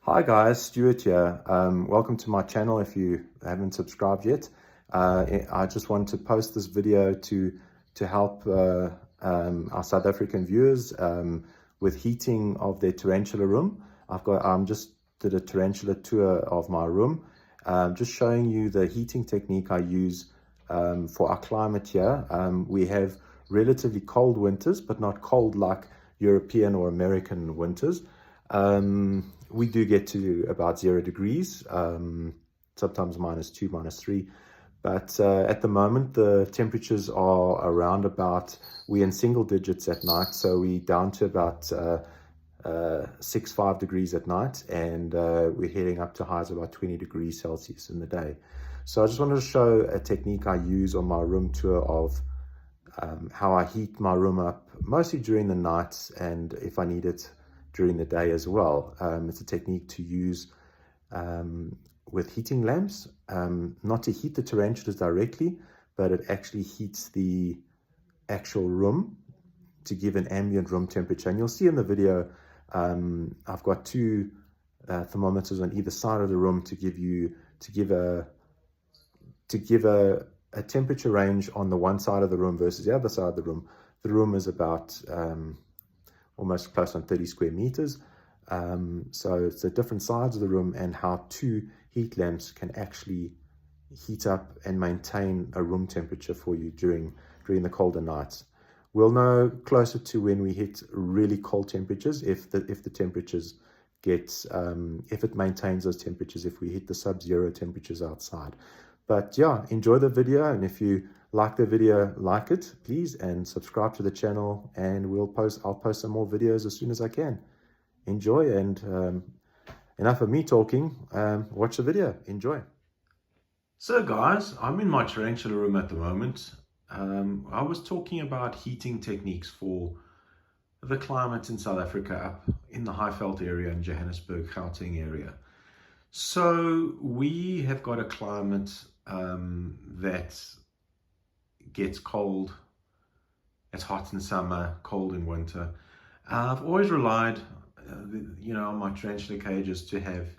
Hi guys, Stuart here. Welcome to my channel if you haven't subscribed yet. I just wanted to post this video to help our South African viewers with heating of their tarantula room. I'm just did a tarantula tour of my room, just showing you the heating technique I use for our climate here. We have relatively cold winters, but not cold like European or American winters. We do get to about 0 degrees, sometimes -2, -3. But at the moment, the temperatures are around about, we're in single digits at night. So we're down to about 5 degrees at night. And we're heading up to highs of about 20 degrees Celsius in the day. So I just wanted to show a technique I use on my room tour of how I heat my room up, mostly during the night, and if I need it during the day as well. It's a technique to use with heating lamps, not to heat the tarantulas directly, but it actually heats the actual room to give an ambient room temperature. And you'll see in the video, I've got two thermometers on either side of the room to give a temperature range on the one side of the room versus the other side of the room. The room is about almost close on 30 square meters. So it's the different sides of the room and how two heat lamps can actually heat up and maintain a room temperature for you during the colder nights. We'll know closer to when we hit really cold temperatures if the temperatures get if it maintains those temperatures, if we hit the sub-zero temperatures outside. But yeah, enjoy the video, and if you like the video, like it please, and subscribe to the channel, and I'll post some more videos as soon as I can. Enjoy, and enough of me talking. Watch the video. Enjoy. So guys, I'm in my tarantula room at the moment. I was talking about heating techniques for the climate in South Africa, up in the Highveld area in Johannesburg, Gauteng area. So we have got a climate that gets cold. It's hot in summer, cold in winter. I've always relied, on my tarantula cages to have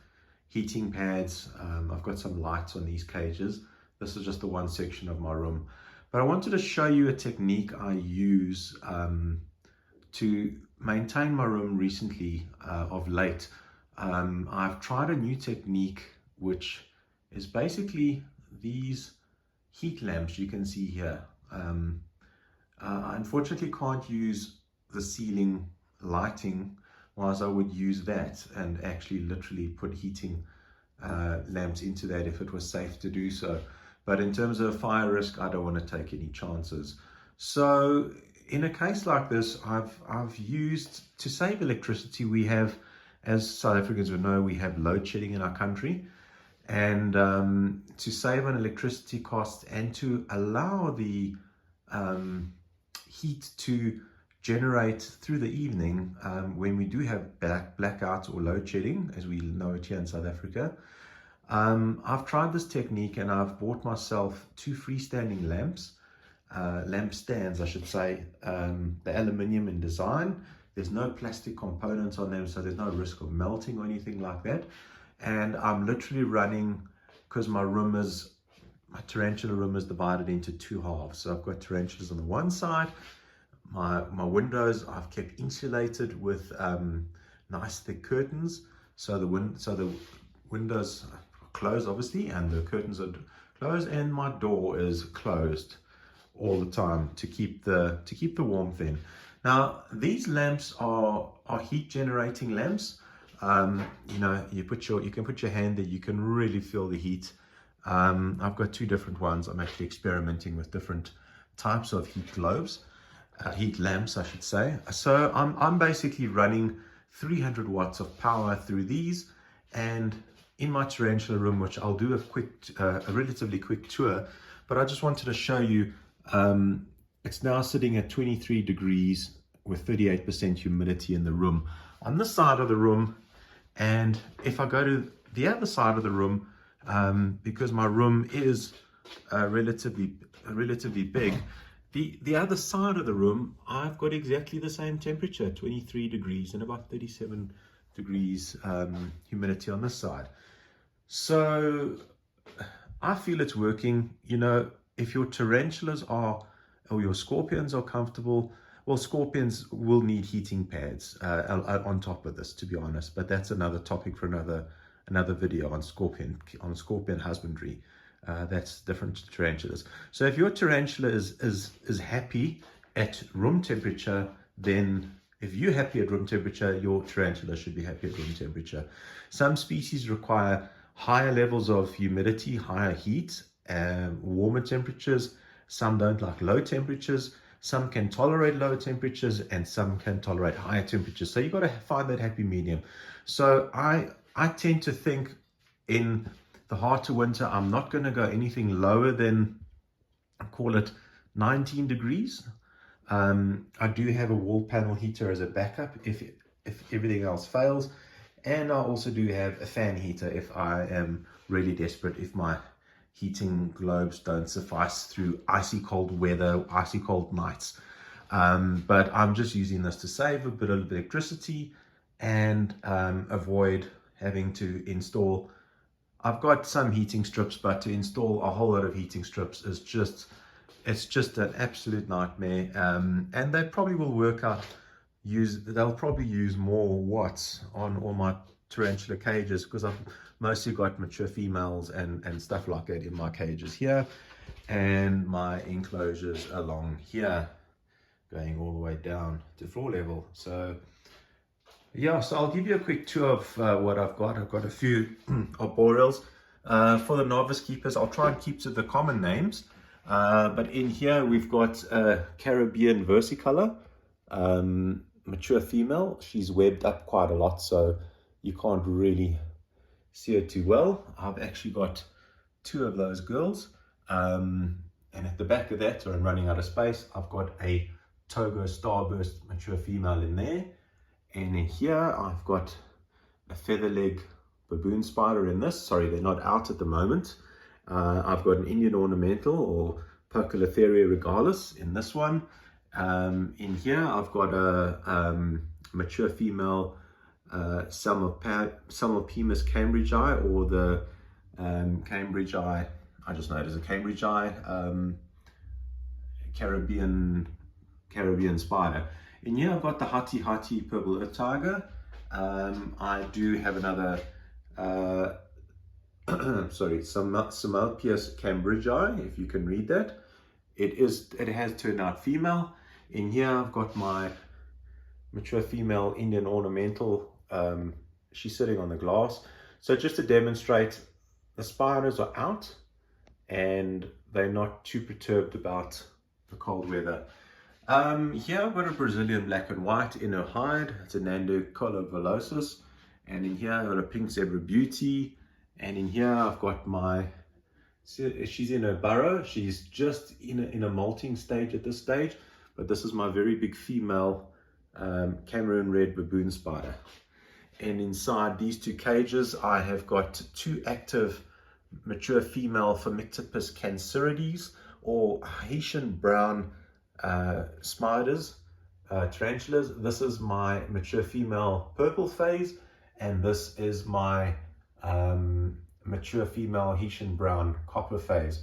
heating pads. I've got some lights on these cages. This is just the one section of my room. But I wanted to show you a technique I use to maintain my room recently, of late. I've tried a new technique, which is basically these heat lamps you can see here. I unfortunately can't use the ceiling lighting, whereas I would use that and actually literally put heating lamps into that if it was safe to do so. But in terms of fire risk, I don't want to take any chances. So in a case like this, I've used, to save electricity, we have, as South Africans would know, we have load shedding in our country. And to save on electricity costs and to allow the heat to generate through the evening when we do have blackouts or load shedding, as we know it here in South Africa, I've tried this technique, and I've bought myself two freestanding lamps, lamp stands I should say. They're aluminium in design. There's no plastic components on them, so there's no risk of melting or anything like that. And I'm literally running, because my tarantula room is divided into two halves. So I've got tarantulas on the one side. My windows I've kept insulated with nice thick curtains. So the windows are closed obviously, and the curtains are closed, and my door is closed all the time to keep the warmth in. Now these lamps are heat generating lamps. You can put your hand there, you can really feel the heat. I've got two different ones. I'm actually experimenting with different types of heat lamps I should say. So I'm basically running 300 watts of power through these, and in my tarantula room, which I'll do a relatively quick tour, but I just wanted to show you, it's now sitting at 23 degrees with 38% humidity in the room on this side of the room. And if I go to the other side of the room, because my room is relatively big, the other side of the room, I've got exactly the same temperature, 23 degrees and about 37 degrees humidity on this side. So I feel it's working. You know, if your tarantulas are, or your scorpions are comfortable, well, scorpions will need heating pads on top of this, to be honest, but that's another topic for another video on scorpion husbandry. That's different to tarantulas. So if your tarantula is happy at room temperature, then if you're happy at room temperature, your tarantula should be happy at room temperature. Some species require higher levels of humidity, higher heat, warmer temperatures. Some don't like low temperatures. Some can tolerate lower temperatures, and some can tolerate higher temperatures. So you've got to find that happy medium. So I tend to think in the heart of winter, I'm not going to go anything lower than, call it 19 degrees. I do have a wall panel heater as a backup if everything else fails. And I also do have a fan heater if I am really desperate, if my heating globes don't suffice through icy cold weather, icy cold nights. But I'm just using this to save a bit of electricity and avoid having to install. I've got some heating strips, but to install a whole lot of heating strips is it's just an absolute nightmare. And they probably will work out. They'll probably use more watts on all my tarantula cages, because I've mostly got mature females and stuff like that in my cages here, and my enclosures along here going all the way down to floor level. So yeah, so I'll give you a quick tour of what I've got. I've got a few arboreals. For the novice keepers, I'll try and keep to the common names, but in here we've got Caribbean versicolor, mature female. She's webbed up quite a lot, so you can't really see her too well. I've actually got two of those girls, and at the back of that, or I'm running out of space, I've got a Togo starburst mature female in there, and in here I've got a featherleg baboon spider in this. Sorry, they're not out at the moment. I've got an Indian ornamental, or Poecilotheria regalis, in this one. In here I've got a mature female Salmopimus cambridgei, or the cambridgei, I just know it as a cambridgei, Caribbean spider. In here I've got the Hati purple earth tiger. I do have another sorry, Salmopius cambridgei, if you can read that. It has turned out female. In here I've got my mature female Indian ornamental. She's sitting on the glass. So just to demonstrate, the spiders are out and they're not too perturbed about the cold weather. Here I've got a Brazilian black and white in her hide. It's a Nanducola volosus. And in here I've got a pink zebra beauty. And in here I've got my, she's in her burrow. She's just in a molting stage at this stage. But this is my very big female Cameroon red baboon spider. And inside these two cages, I have got two active mature female Phomictopus cancerides, or Haitian brown spiders, tarantulas. This is my mature female purple phase, and this is my mature female Haitian brown copper phase.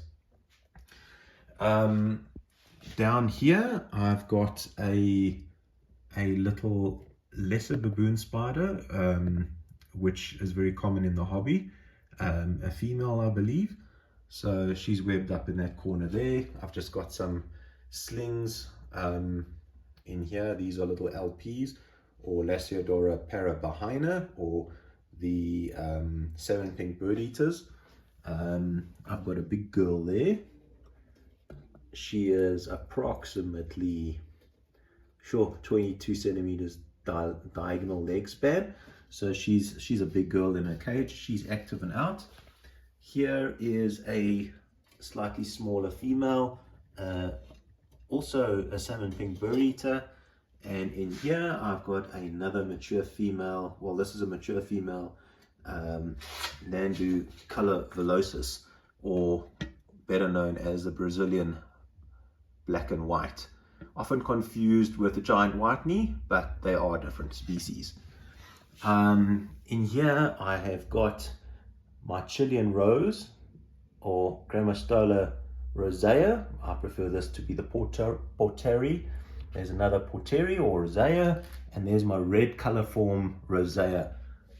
Down here, I've got a little lesser baboon spider, which is very common in the hobby, a female, I believe. So she's webbed up in that corner there. I've just got some slings in here. These are little LPs, or Lasiodora parabahina, or the salmon pink bird eaters. I've got a big girl there. She is approximately 22 centimeters diagonal leg span. So she's a big girl in her cage. She's active and out. Here is a slightly smaller female, also a salmon pink bird eater. And in here I've got another mature female. Well, this is a mature female Nanducola volosus, or better known as the Brazilian black and white. Often confused with the giant white knee, but they are different species. In here I have got my Chilean Rose, or Grammostola rosea. I prefer this to be the Porteri. There's another Porteri or rosea, and there's my red color form rosea.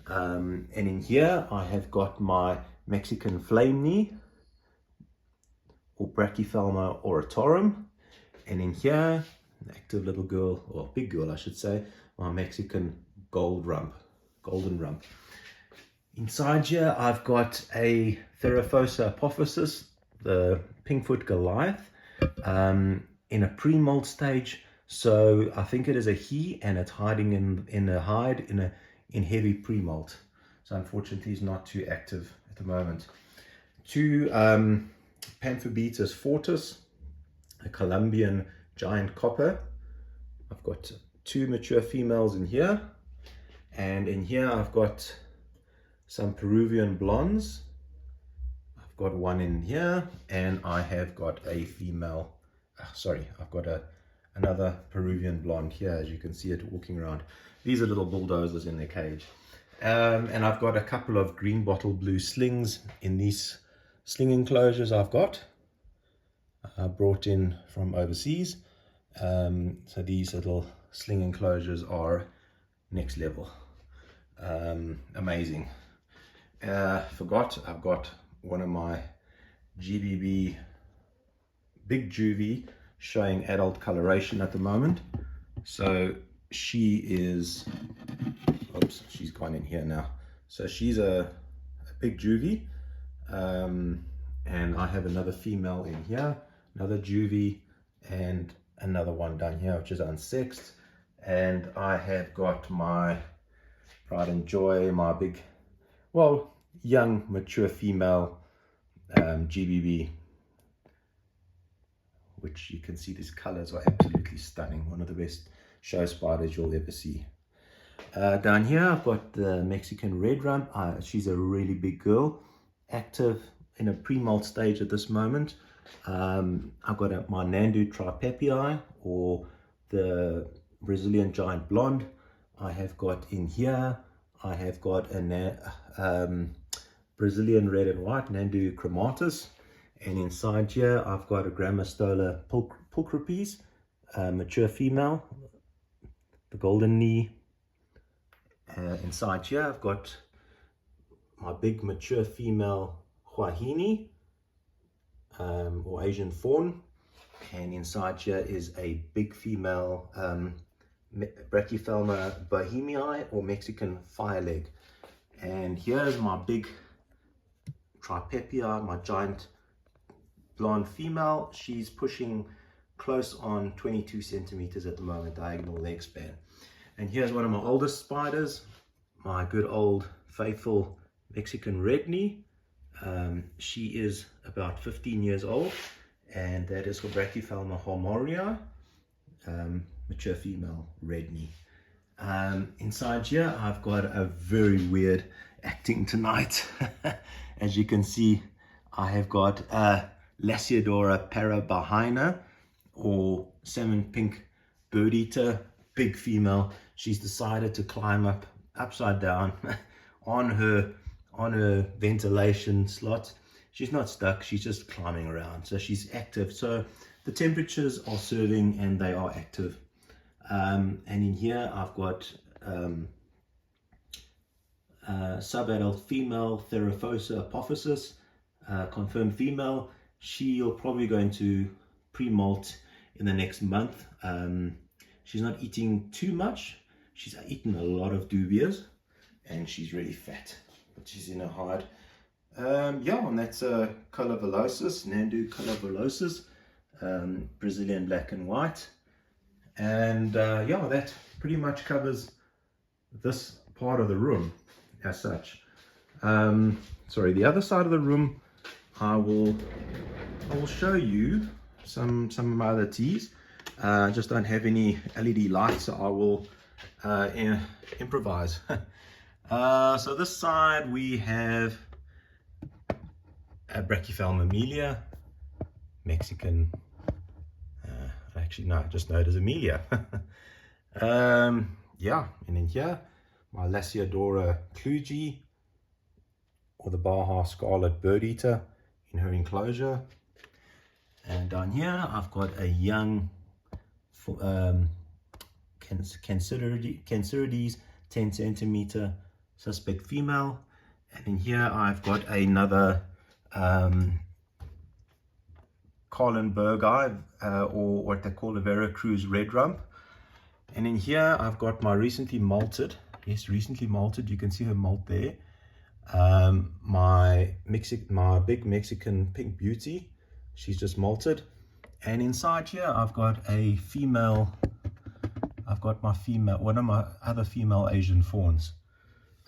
And in here I have got my Mexican flame knee, or Brachyphelma oratorum. And in here, an active little girl, or big girl I should say, my Mexican golden rump. Inside here I've got a Theraphosa apophysis, the pinkfoot Goliath, in a pre-molt stage. So I think it is a he, and it's hiding in a hide in heavy pre-molt. So unfortunately he's not too active at the moment. Two Pamphobetus fortis, a Colombian giant copper. I've got two mature females in here, and in here I've got some Peruvian blondes. I've got one in here, and I have got a female, I've got another Peruvian blonde here, as you can see it walking around. These are little bulldozers in their cage. And I've got a couple of green bottle blue slings in these sling enclosures I've got. Brought in from overseas. So these little sling enclosures are next level. Amazing. Forgot, I've got one of my GBB big juvie showing adult coloration at the moment. So she is, oops, she's gone in here now. So she's a big juvie, and I have another female in here, another juvie, and another one down here which is unsexed. And I have got my pride and joy, my big, well, young mature female GBB, which you can see these colors are absolutely stunning. One of the best show spiders you'll ever see. Down here I've got the Mexican red rump. She's a really big girl, active in a pre-molt stage at this moment. I've got my Nandu tripepii, or the Brazilian giant blonde. I have got in here, I have got a Brazilian red and white, Nandu chromatus. And inside here I've got a Grammostola pulchripes, mature female, the golden knee. Inside here I've got my big mature female Huahini, or Asian fawn. And inside here is a big female Brachyphelma bohemii, or Mexican fireleg. And here's my big tripepii, my giant blonde female. She's pushing close on 22 centimeters at the moment, diagonal leg span. And here's one of my oldest spiders, my good old faithful Mexican red knee. She is about 15 years old, and that is for Brachyphelma hormoria, mature female red knee. Inside here I've got a very weird acting tonight. As you can see, I have got Lasiodora parabahina, or salmon pink bird eater, big female. She's decided to climb up upside down on her ventilation slot. She's not stuck, she's just climbing around, so she's active. So the temperatures are serving and they are active. And in here I've got subadult female Theraphosa apophysis, confirmed female. She'll probably go into pre-molt in the next month. She's not eating too much. She's eaten a lot of dubias, and she's really fat, but she's in a hide. Yeah, and that's a Collovolosis, Nandu Collovolosis, Brazilian black and white. And yeah, that pretty much covers this part of the room as such. Sorry, the other side of the room, I will show you some of my other teas. I just don't have any LED lights, so I will improvise. So this side we have a Brachyphelma amelia, Mexican. Actually, no, just know it as amelia. Yeah, and in here my Lasiodora Kluge, or the Baja Scarlet Bird Eater in her enclosure. And down here I've got a young Cancerides 10 centimeter suspect female. And in here I've got another Carlenbergi, or what they call a Veracruz red rump. And in here I've got my recently malted, recently malted, you can see her molt there, my big Mexican pink beauty, she's just malted. And inside here I've got a female, one of my other female Asian fawns.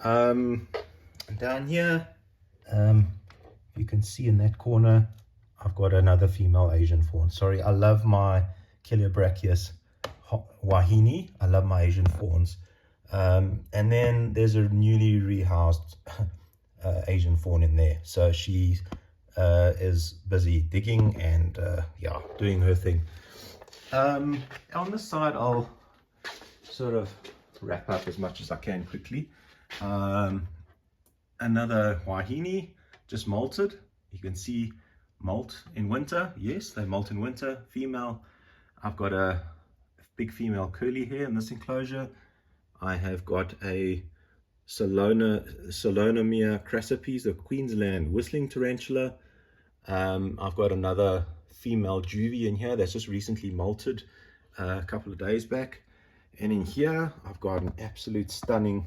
Down here, you can see in that corner, I've got another female Asian fawn. Sorry, I love my Cheliobrachius wahine. I love my Asian fawns. And then there's a newly rehoused Asian fawn in there. So she is busy digging and yeah, doing her thing. On this side, I'll sort of wrap up as much as I can quickly. Another wahine, just molted. You can see molt in winter. Yes, they molt in winter. Female. I've got a big female curly hair in this enclosure. I have got a Solonomia crassipes, the Queensland whistling tarantula. I've got another female juvie in here that's just recently molted a couple of days back. And in here I've got an absolute stunning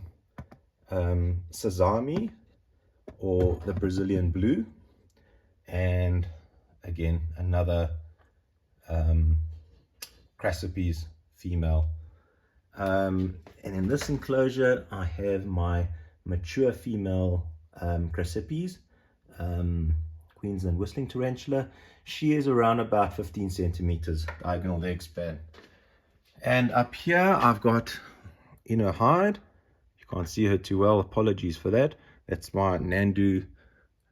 Sazami, or the Brazilian blue, and again another crassipes female. And in this enclosure I have my mature female crassipes, Queensland whistling tarantula. She is around about 15 centimeters diagonal leg span. And up here I've got, in her hide, you can't see her too well, apologies for that, that's my Nandu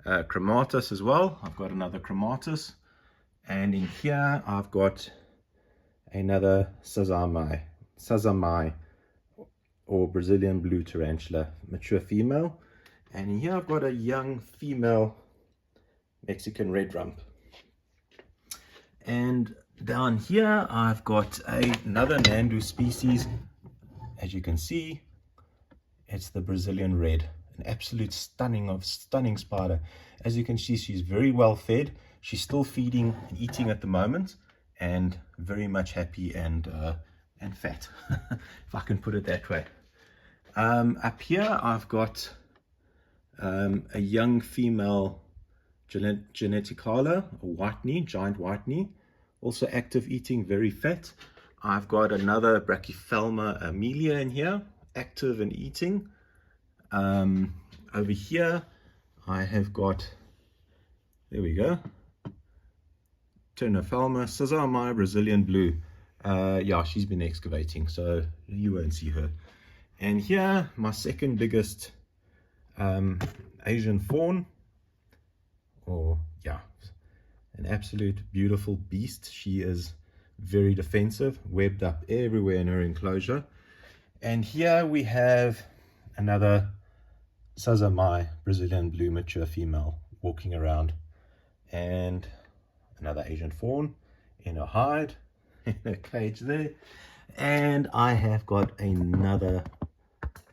chromatus as well. I've got another chromatus. And in here I've got another Sazami, or Brazilian blue tarantula, mature female. And in here I've got a young female Mexican red rump. And down here I've got another Nandu species. As you can see, it's the Brazilian red, an absolute stunning spider. As you can see, she's very well fed. She's still feeding and eating at the moment, and very much happy and fat, if I can put it that way. Up here I've got a young female Geneticala, a whitey, giant whitey, also active eating, very fat. I've got another Brachyphelma amelia in here, active and eating. Over here I have got, there we go, Ternophelma Sazami, Brazilian blue. Yeah, she's been excavating, so you won't see her. And here, my second biggest Asian fawn, or yeah, an absolute beautiful beast. She is very defensive, webbed up everywhere in her enclosure. And here we have another Sazami, Brazilian blue mature female, walking around, and another Asian fawn in a hide, in a cage there. And I have got another,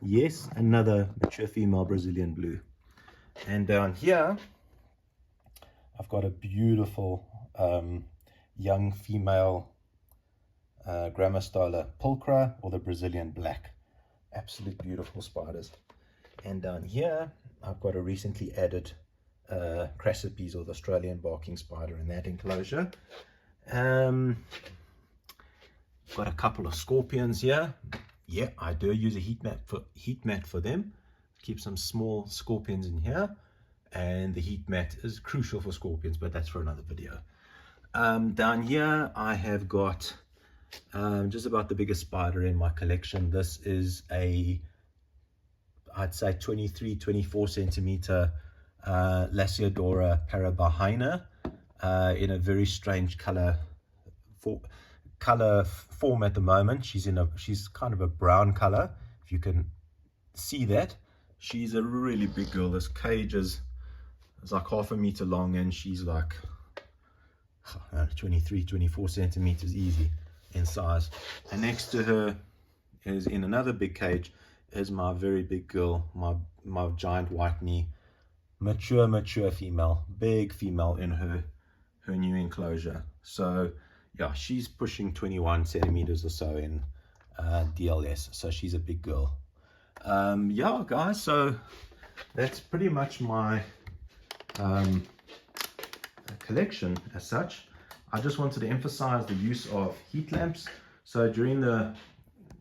yes, another mature female Brazilian blue. And down here I've got a beautiful young female Grammostola pulchra, or the Brazilian black. Absolute beautiful spiders. And down here I've got a recently added crassipes, or the Australian barking spider, in that enclosure. Got a couple of scorpions here. Yeah, I do use a heat mat for them. Keep some small scorpions in here, and the heat mat is crucial for scorpions, but that's for another video. Down here I have got just about the biggest spider in my collection. This is a, I'd say 23-24 centimeter Lasiodora parabahina, in a very strange color form at the moment. She's kind of a brown color, if you can see that. She's a really big girl. This cage is like 1/2 meter long, and she's like 23, 24 centimeters easy in size. And next to her is, in another big cage, is my very big girl, my giant white knee, mature female, big female in her new enclosure. So yeah, she's pushing 21 centimeters or so in DLS, so she's a big girl. Yeah guys, so that's pretty much my collection as such. I just wanted to emphasize the use of heat lamps. So during the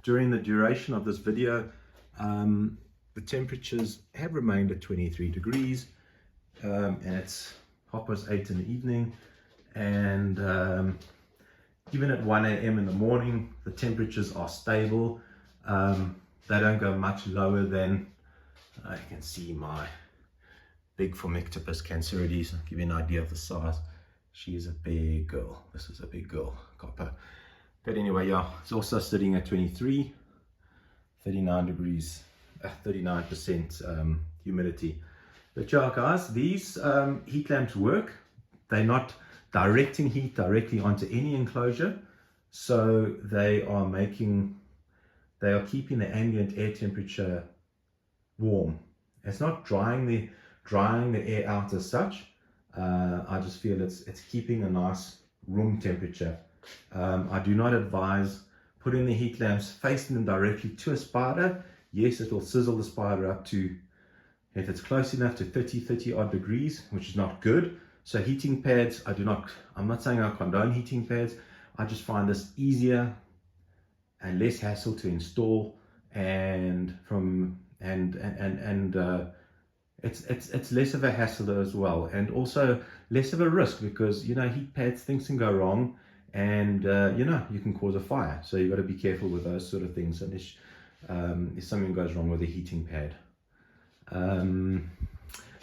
duration of this video, the temperatures have remained at 23 degrees, and it's 8:30 in the evening, and even at 1 a.m. in the morning, the temperatures are stable. They don't go much lower than, you can see my big Phomictopus cancerides. I'll give you an idea of the size. She is a big girl. This is a big girl, copper. But anyway, yeah, it's also sitting at 23, 39 degrees, 39% humidity. But yeah, guys, these heat lamps work. They're not directing heat directly onto any enclosure, so they are keeping the ambient air temperature warm. It's not drying the air out as such. I just feel it's keeping a nice room temperature. I do not advise putting the heat lamps, facing them directly to a spider. Yes, it will sizzle the spider up to, if it's close enough, to 30 odd degrees, which is not good. So heating pads, I'm not saying I condone heating pads. I just find this easier and less hassle to install, and it's less of a hassle as well, and also less of a risk, because heat pads, things can go wrong, and you can cause a fire. So you've got to be careful with those sort of things, and if something goes wrong with a heating pad.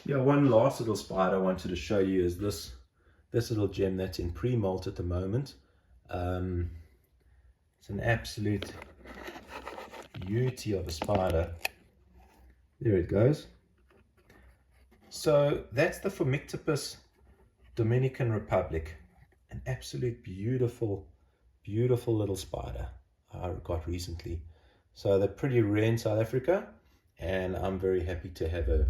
Yeah, one last little spider I wanted to show you is this little gem that's in pre-molt at the moment. It's an absolute beauty of a spider. There it goes. So that's the Phomictopus Dominican Republic. An absolute beautiful little spider I got recently. So they're pretty rare in South Africa, and I'm very happy to have her.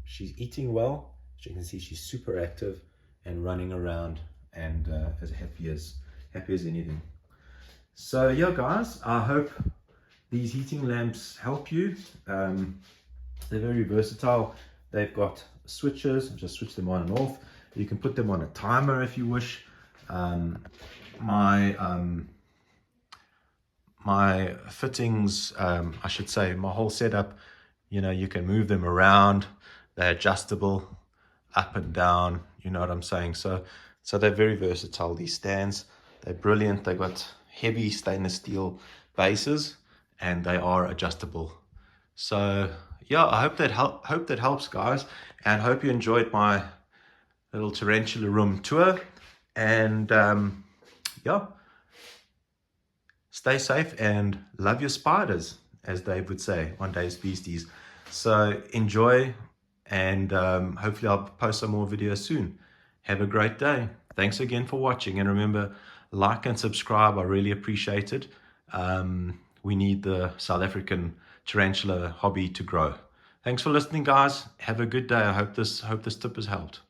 She's eating well. As you can see, she's super active and running around, and as happy as anything. So yeah guys, I hope these heating lamps help you. They're very versatile. They've got switches, just switch them on and off. You can put them on a timer if you wish. My fittings, I should say, my whole setup, you can move them around. They're adjustable up and down, you know what I'm saying? So they're very versatile, these stands. They're brilliant. They've got heavy stainless steel bases, and they are adjustable. So yeah, I hope that helps, guys, and hope you enjoyed my little tarantula room tour. And yeah, stay safe and love your spiders, as Dave would say on Dave's Beasties. So enjoy, and hopefully I'll post some more videos soon. Have a great day. Thanks again for watching, and remember, like and subscribe. I really appreciate it. We need the South African tarantula hobby to grow. Thanks for listening, guys. Have a good day. I hope this tip has helped.